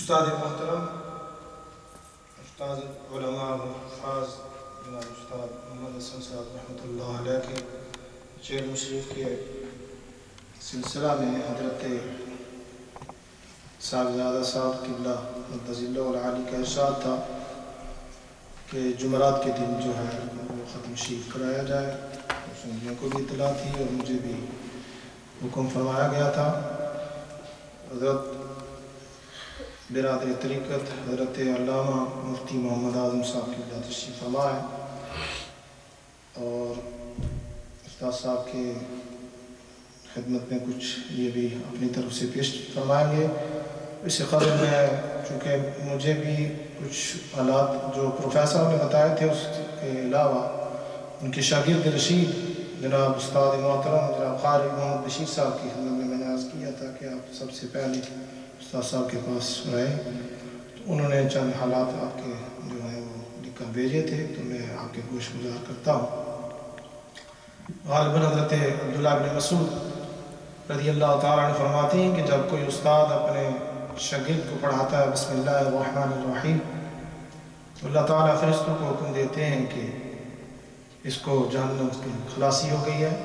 استاد محترم، استاد علماء و حفاظ جناب استاد محمد حسن صاحب رحمۃ اللہ علیہ کے چیر مشرف کے سلسلہ میں حضرت صاحبزادہ صاحب قبلہ مقدس اللہ العالی کا ارشاد تھا کہ جمعرات کے دن جو ہے وہ ختم شریف کرایا جائے. سنیوں کو بھی اطلاع تھی اور مجھے بھی حکم فرمایا گیا تھا. حضرت برادر طریقت حضرت علامہ مفتی محمد اعظم صاحب کی تشریف فرما ہے اور استاد صاحب کے خدمت میں کچھ یہ بھی اپنی طرف سے پیش فرمائیں گے. اس سے قبل میں چونکہ مجھے بھی کچھ حالات جو پروفیسر نے بتائے تھے اس کے علاوہ ان کے شاگرد رشید جناب استاد محترم جناب قاری محمد بشیر صاحب کی خدمت میں نے عرض کیا تھا کہ آپ سب سے پہلے استاد صاحب کے پاس رہے تو انہوں نے چند حالات آپ کے جو ہیں وہ لکھ کر بھیجے تھے تو میں آپ کے گوش گزار کرتا ہوں. غالباً حضرت عبداللہ بن مسعود رضی اللہ تعالیٰ عنہ فرماتے ہیں کہ جب کوئی استاد اپنے شاگرد کو پڑھاتا ہے بسم اللہ الرحمن الرحیم تو اللہ تعالیٰ فرشتوں کو حکم دیتے ہیں کہ اس کو جہنم کی خلاصی ہو گئی ہے.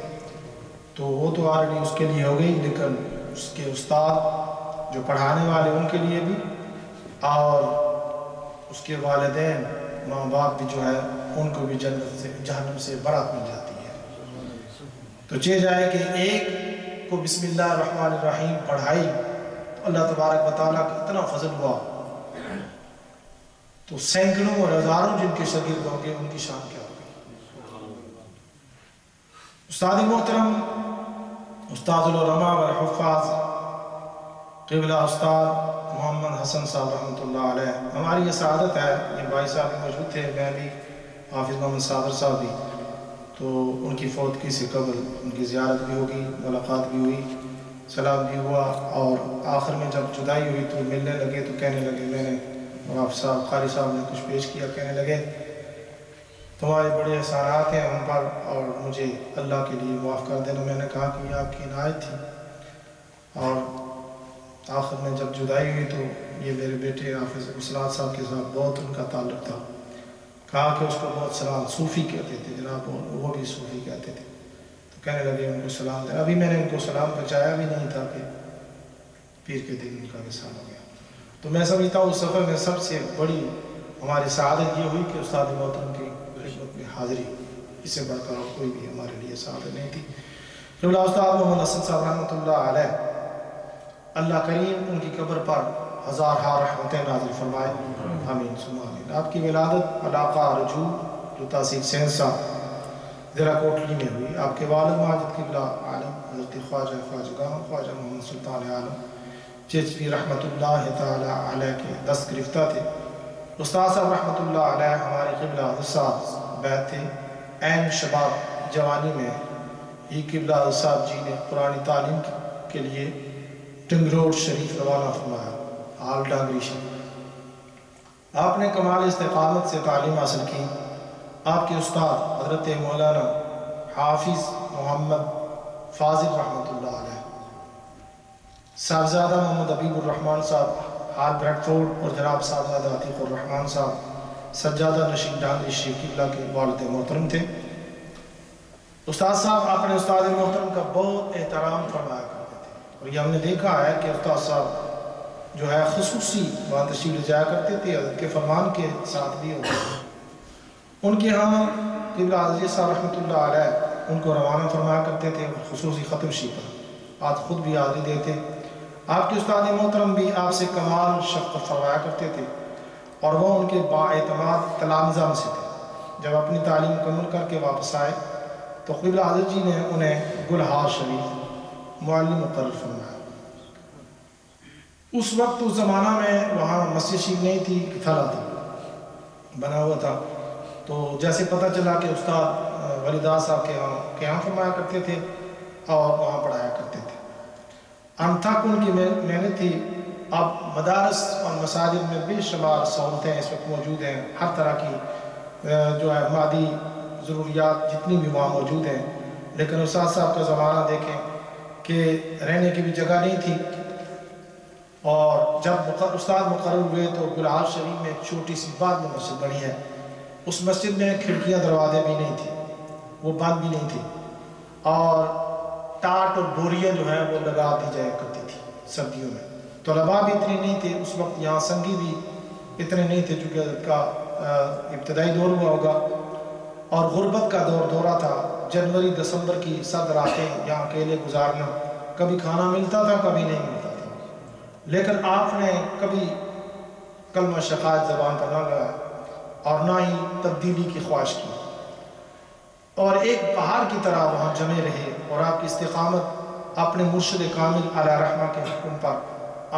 تو وہ تو آلریڈی اس کے لیے ہو گئی، لیکن اس کے استاد جو پڑھانے والے ان کے لیے بھی اور اس کے والدین ماں باپ بھی جو ہے ان کو بھی جنت سے جہنم سے برات مل جاتی ہے. تو چاہے جائے کہ ایک کو بسم اللہ الرحمن الرحیم پڑھائی تو اللہ تبارک و تعالیٰ کا اتنا فضل ہوا تو سینکڑوں اور ہزاروں جن کے شاگرد ہوں گے ان کی شان کیا ہوگی. استاد محترم استاد العلماء والحفاظ قبلہ استاد محمد حسن صاحب رحمۃ اللہ علیہ، ہماری یہ سعادت ہے، یہ بھائی صاحب بھی موجود تھے، میں بھی حافظ محمد صادر صاحب بھی، تو ان کی فوتگی سے قبل ان کی زیارت بھی ہوگی، ملاقات بھی ہوئی، سلام بھی ہوا اور آخر میں جب جدائی ہوئی تو ملنے لگے تو کہنے لگے، میں نے اور آپ صاحب قاری صاحب نے کچھ پیش کیا، کہنے لگے تمہارے بڑے احسانات ہیں ہم پر اور مجھے اللہ کے لیے معاف کر دینا. میں نے کہا کہ یہ آپ کی عنایت تھی. اور آخر میں جب جدائی ہوئی تو یہ میرے بیٹے حافظ اسلام صاحب کے ساتھ بہت ان کا تعلق تھا، کہا کہ اس کو بہت سلام صوفی کہتے تھے جناب، وہ بھی صوفی کہتے تھے. تو کہنے لگے ان کو سلام دینا. ابھی میں نے ان کو سلام پہنچایا بھی نہیں تھا کہ پیر کے دن ان کا وصال ہو گیا. تو میں سمجھتا ہوں اس سفر میں سب سے بڑی ہماری سعادت یہ ہوئی کہ استاد محترم کی خدمت میں حاضری، اس سے بڑھ کر اور کوئی بھی ہمارے لیے سعادت نہیں تھی. قبلہ استاد محمد حسن صاحب رحمۃ اللہ علیہ، اللہ کریم ان کی قبر پر ہزار ہار رحمتیں نازل فرمائے، آمین ثم آمین. آپ کی ولادت علاقہ رجوع جو تحصیل سہنسا ضلع کوٹلی میں ہوئی. آپ کے والد ماجد قبلہ عالم حضرت خواجہ خواجگاہ خواجہ محمد سلطان عالم چیچوی رحمۃ اللہ تعالی علیہ کے دست گرفتہ تھے. استاد صاحب رحمۃ اللہ علیہ ہمارے قبلہ استاد بیت تھے. عین شباب جوانی میں ہی قبلہ صاحب جی نے قرآن تعلیم کے لیے ٹنگروڈ شریف روانہ فرمایا، حال ڈانگری شریف. آپ نے کمال استقامت سے تعلیم حاصل کی. آپ کے استاد حضرت مولانا حافظ محمد فاضل رحمۃ اللہ علیہ، صاحبزادہ محمد حبیب الرحمن صاحب حال بریڈ فورڈ اور جناب صاحبزادہ عتیق الرحمن صاحب سجادہ نشین ڈانگری شریف قبلہ کے والد محترم تھے. استاد صاحب اپنے استاد محترم کا بہت احترام فرمایا کرتے تھے اور یہ ہم نے دیکھا ہے کہ استاد صاحب جو ہے خصوصی وہاں تشریف لے جایا کرتے تھے، حضرت کے فرمان کے ساتھ بھی ہوتے تھے. ان کے ہاں قبلہ عزیز صاحب رحمۃ اللہ علیہ ان کو روانہ فرمایا کرتے تھے خصوصی ختم شریف پر. آپ خود بھی حاضری دیتے. آپ کے استاد محترم بھی آپ سے کمال شفقت فرمایا کرتے تھے اور وہ ان کے بااعتماد تلامذہ میں سے تھے. جب اپنی تعلیم مکمل کر کے واپس آئے تو قبلہ حضرت جی نے انہیں گلہار شریف معلم مقرر فرمایا. اس وقت اس زمانہ میں وہاں مسجد شریف نہیں تھی، تھلا تھا بنا ہوا تھا. تو جیسے پتہ چلا کہ استاد ولیداس صاحب کے وہاں قیام فرمایا کرتے تھے اور وہاں پڑھایا کرتے تھے. انتھک ان کی محنت تھی. اب مدارس اور مساجد میں بے شمار سہولتیں اس وقت موجود ہیں، ہر طرح کی جو ہے مادی ضروریات جتنی بھی وہاں موجود ہیں، لیکن استاد صاحب کا زمانہ دیکھیں کہ رہنے کی بھی جگہ نہیں تھی. اور جب استاد مقرر ہوئے تو گلہار شریف میں ایک چھوٹی سی بعد میں مسجد بنی ہے، اس مسجد میں کھڑکیاں دروازے بھی نہیں تھے، وہ بند بھی نہیں تھے، اور ٹاٹ اور بوریاں جو ہیں وہ لگا دی جایا کرتی تھی سردیوں میں۔ طلباء بھی اتنے نہیں تھے اس وقت، یہاں سنگی بھی اتنے نہیں تھے چونکہ حضرت کا ابتدائی دور ہوا ہوگا، اور غربت کا دورہ تھا۔ جنوری دسمبر کی سرد راتیں یہاں اکیلے گزارنا، کبھی کھانا ملتا تھا کبھی نہیں ملتا تھا، لیکن آپ نے کبھی کلمہ شقائق زبان پر نہ لگایا اور نہ ہی تبدیلی کی خواہش کی، اور ایک پہاڑ کی طرح وہاں جمے رہے، اور آپ کی استقامت اپنے مرشد کامل علیہ رحمہ کے حکم پر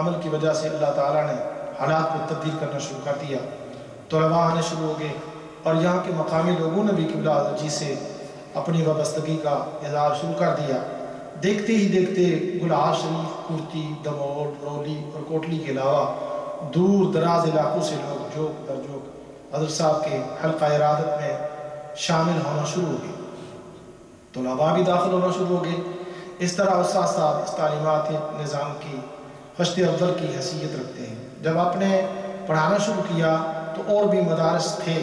عمل کی وجہ سے اللہ تعالیٰ نے حالات کو تبدیل کرنا شروع کر دیا۔ طلباء آنے شروع ہو گئے، اور یہاں کے مقامی لوگوں نے بھی قبلہ حضرت جی سے اپنی وابستگی کا اظہار شروع کر دیا۔ دیکھتے ہی دیکھتے گلہار شریف، کرتی، دموڑ، رولی اور کوٹلی کے علاوہ دور دراز علاقوں سے لوگ جوک در جوک حضرت صاحب کے حلقہ ارادت میں شامل ہونا شروع ہو گئے، طلباء بھی داخل ہونا شروع ہو گئے۔ اس طرح استاد صاحب اس تعلیمات نظام کی فشت اول کی حیثیت رکھتے ہیں۔ جب آپ نے پڑھانا شروع کیا تو اور بھی مدارس تھے،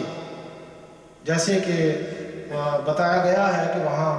جیسے کہ بتایا گیا ہے کہ وہاں